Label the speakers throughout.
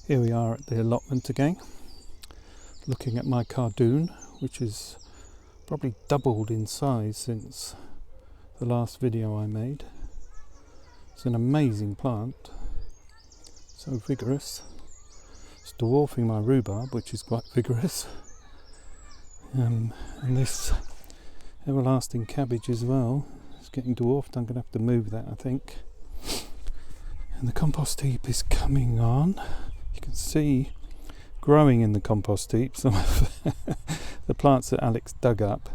Speaker 1: Here we are at the allotment again, looking at my cardoon, which has probably doubled in size since the last video I made. It's an amazing plant, so vigorous. It's dwarfing my rhubarb, which is quite vigorous, and this everlasting cabbage as well. It's getting dwarfed. I'm going to have to move that, I think. And the compost heap is coming on. You can see growing in the compost heap some of the plants that Alex dug up.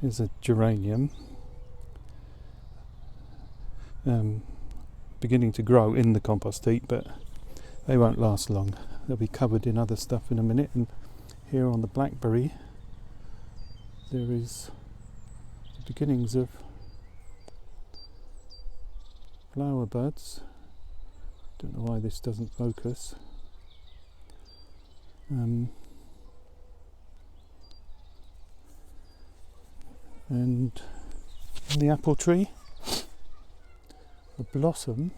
Speaker 1: Here's a geranium beginning to grow in the compost heap, but they won't last long. They'll be covered in other stuff in a minute. And here on the blackberry there is the beginnings of flower buds. Don't know why this doesn't focus. And in the apple tree, the blossom,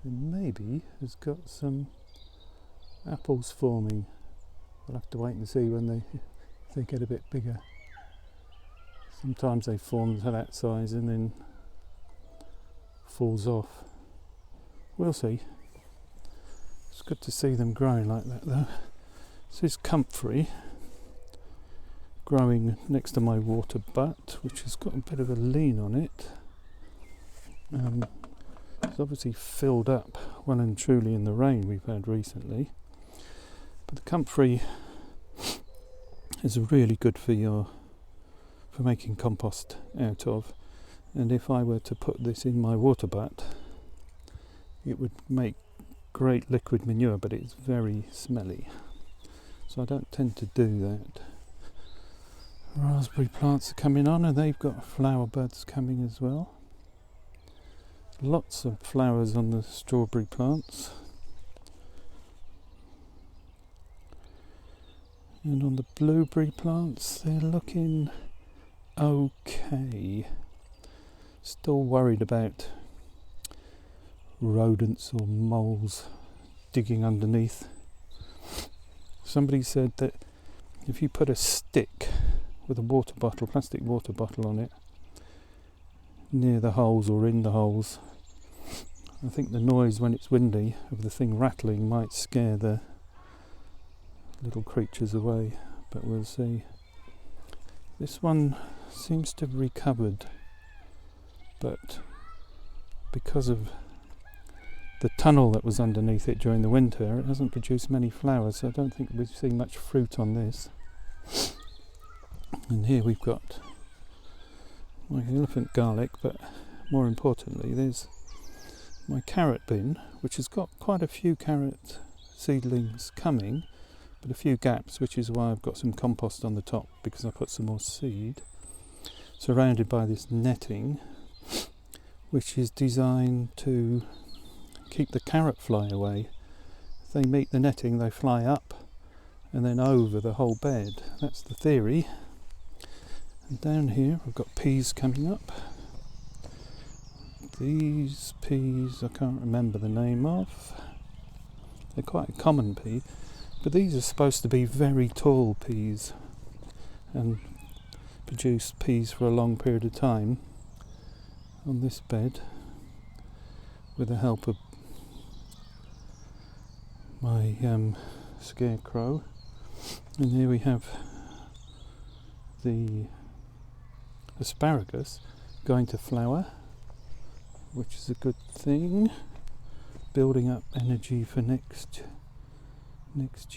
Speaker 1: it maybe has got some apples forming. We'll have to wait and see when they get a bit bigger. Sometimes they form to that size and then falls off. We'll see. It's good to see them growing like that though. This is comfrey, growing next to my water butt, which has got a bit of a lean on it. It's obviously filled up well and truly in the rain we've had recently. But the comfrey is really good for making compost out of. And if I were to put this in my water butt, it would make great liquid manure, but it's very smelly, so I don't tend to do that. Raspberry plants are coming on, and they've got flower buds coming as well. Lots of flowers on the strawberry plants, and on the blueberry plants they're looking okay. Still worried about rodents or moles digging underneath. Somebody said that if you put a stick with a water bottle, plastic water bottle on it, near the holes or in the holes, I think the noise when it's windy of the thing rattling might scare the little creatures away, but we'll see. This one seems to have recovered, but because of the tunnel that was underneath it during the winter, it hasn't produced many flowers, so I don't think we've seen much fruit on this. And here we've got my elephant garlic, but more importantly there's my carrot bin, which has got quite a few carrot seedlings coming, but a few gaps, which is why I've got some compost on the top, because I put some more seed, surrounded by this netting, which is designed to keep the carrot fly away. If they meet the netting, they fly up and then over the whole bed. That's the theory. And down here I've got peas coming up. These peas I can't remember the name of. They're quite a common pea, but these are supposed to be very tall peas and produce peas for a long period of time on this bed with the help of my scarecrow. And here we have the asparagus going to flower, which is a good thing, building up energy for next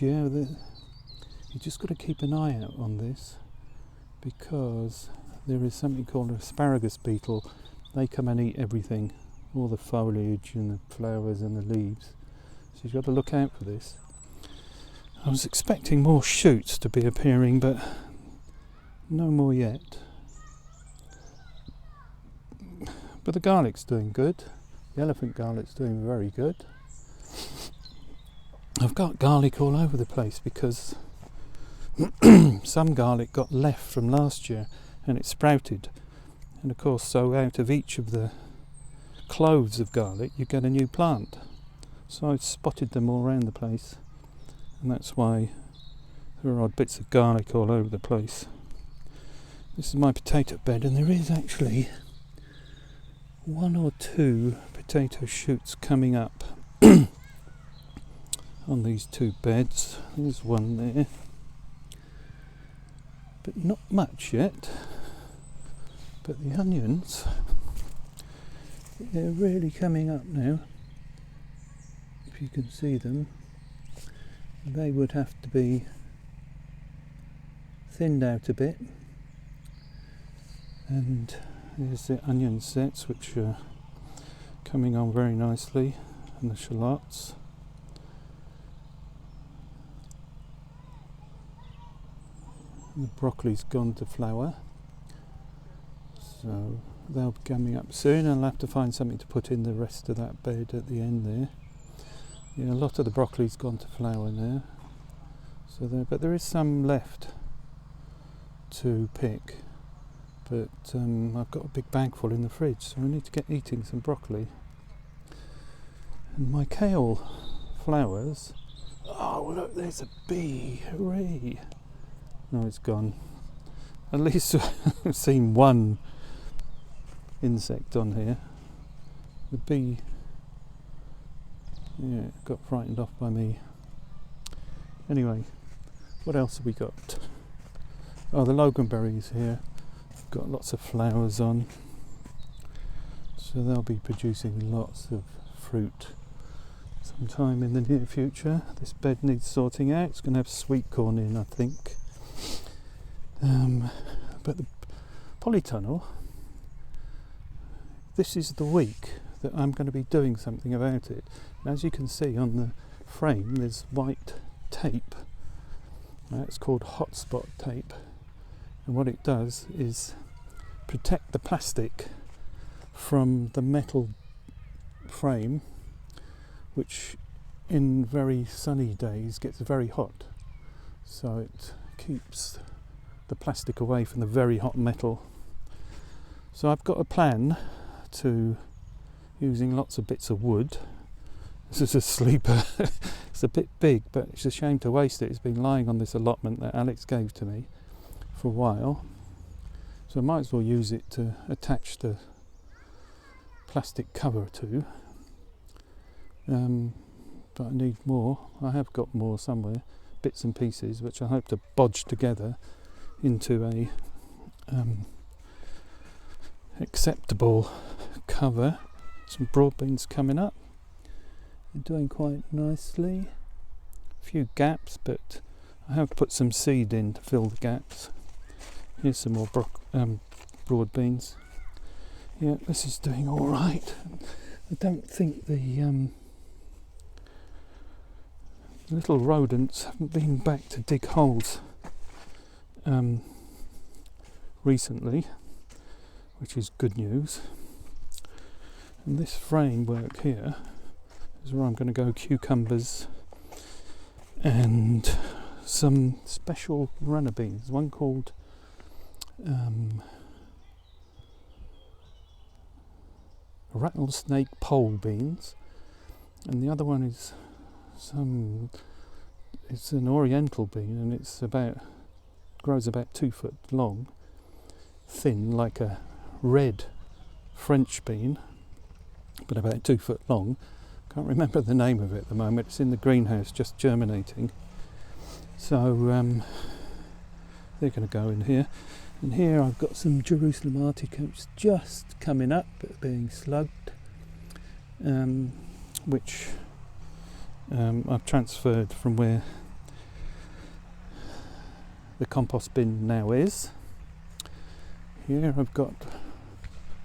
Speaker 1: year. You just got to keep an eye out on this, because there is something called an asparagus beetle. They come and eat everything, all the foliage and the flowers and the leaves, so you've got to look out for this. I was expecting more shoots to be appearing, but no more yet. But the garlic's doing good. The elephant garlic's doing very good. I've got garlic all over the place because some garlic got left from last year and it sprouted, and of course so out of each of the cloves of garlic you get a new plant. So I've spotted them all around the place, and that's why there are odd bits of garlic all over the place. This is my potato bed, and there is actually 1 or 2 potato shoots coming up on these 2 beds. There's one there, but not much yet. But the onions, they're really coming up now. If you can see them, they would have to be thinned out a bit. And there's the onion sets, which are coming on very nicely, and the shallots. And the broccoli's gone to flower, so they'll be coming up soon. I'll have to find something to put in the rest of that bed at the end there. Yeah, a lot of the broccoli's gone to flower now, so but there is some left to pick. But I've got a big bag full in the fridge, so I need to get eating some broccoli. And my kale flowers. Oh look, there's a bee! Hooray! No, it's gone. At least I've seen one insect on here. The bee, yeah, got frightened off by me. Anyway, what else have we got? Oh, the loganberries here. Got lots of flowers on, so they'll be producing lots of fruit sometime in the near future. This bed needs sorting out. It's going to have sweet corn in, I think. But the polytunnel, this is the week that I'm going to be doing something about it. And as you can see on the frame, there's white tape. It's called hotspot tape. And what it does is protect the plastic from the metal frame, which in very sunny days gets very hot. So it keeps the plastic away from the very hot metal. So I've got a plan to using lots of bits of wood. This is a sleeper. It's a bit big, but it's a shame to waste it. It's been lying on this allotment that Alex gave to me for a while, so I might as well use it to attach the plastic cover to. But I need more. I have got more somewhere, bits and pieces, which I hope to bodge together into a acceptable cover. Some broad beans coming up. They're doing quite nicely. A few gaps, but I have put some seed in to fill the gaps. Here's some more broad beans. Yeah, this is doing all right. I don't think the little rodents haven't been back to dig holes recently, which is good news. And this framework here is where I'm going to go cucumbers and some special runner beans. One called rattlesnake pole beans, and the other one is it's an oriental bean, and it's grows about 2 foot long, thin like a red French bean, but about 2 foot long. Can't remember the name of it at the moment. It's in the greenhouse just germinating, so they're going to go in here. And here I've got some Jerusalem artichokes just coming up but being slugged, which I've transferred from where the compost bin now is. Here I've got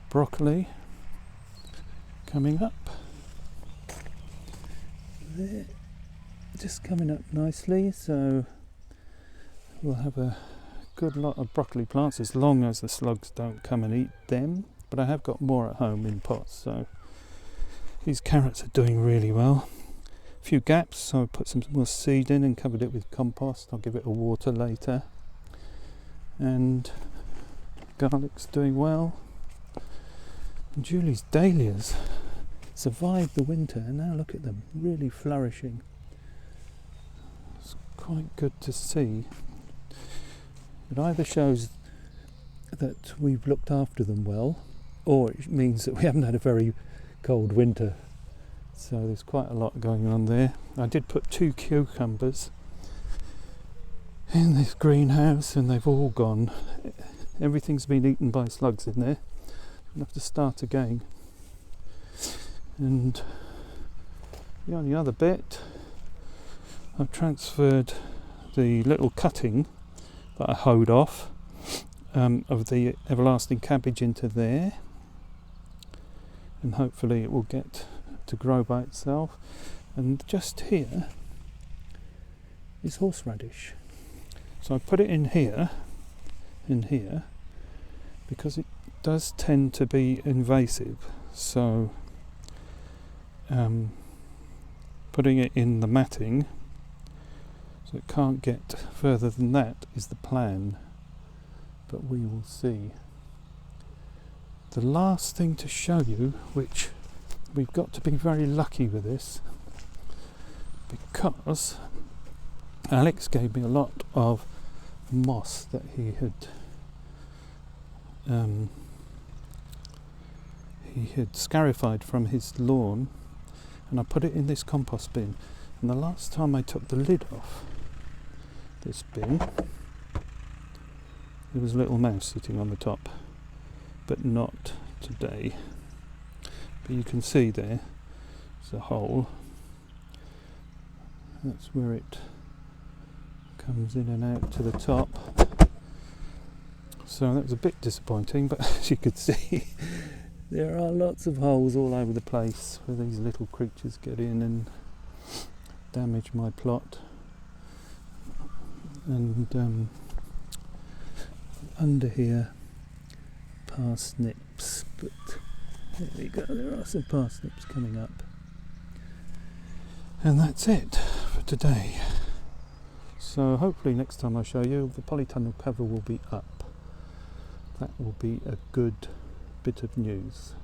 Speaker 1: broccoli coming up. They're just coming up nicely, so we'll have a good lot of broccoli plants as long as the slugs don't come and eat them. But I have got more at home in pots, so these carrots are doing really well. A few gaps, so I put some more seed in and covered it with compost. I'll give it a water later. And garlic's doing well. And Julie's dahlias, survived the winter, and now look at them, really flourishing. It's quite good to see. It either shows that we've looked after them well, or it means that we haven't had a very cold winter. So there's quite a lot going on there. I did put 2 cucumbers in this greenhouse and they've all gone. Everything's been eaten by slugs in there. I'll have to start again. And the only other bit, I've transferred the little cutting that I hoed off of the everlasting cabbage into there, and hopefully it will get to grow by itself. And just here is horseradish, so I put it in here because it does tend to be invasive, so putting it in the matting so it can't get further than that is the plan, but we will see. The last thing to show you, which we've got to be very lucky with this, because Alex gave me a lot of moss that he had scarified from his lawn, and I put it in this compost bin. And the last time I took the lid off this bin, there was a little mouse sitting on the top, but not today. But you can see there's a hole. That's where it comes in and out to the top. So that was a bit disappointing, but as you could see, there are lots of holes all over the place where these little creatures get in and damage my plot. And under here, parsnips, but there we go, there are some parsnips coming up. And that's it for today. So hopefully next time I show you, the polytunnel cover will be up. That will be a good bit of news.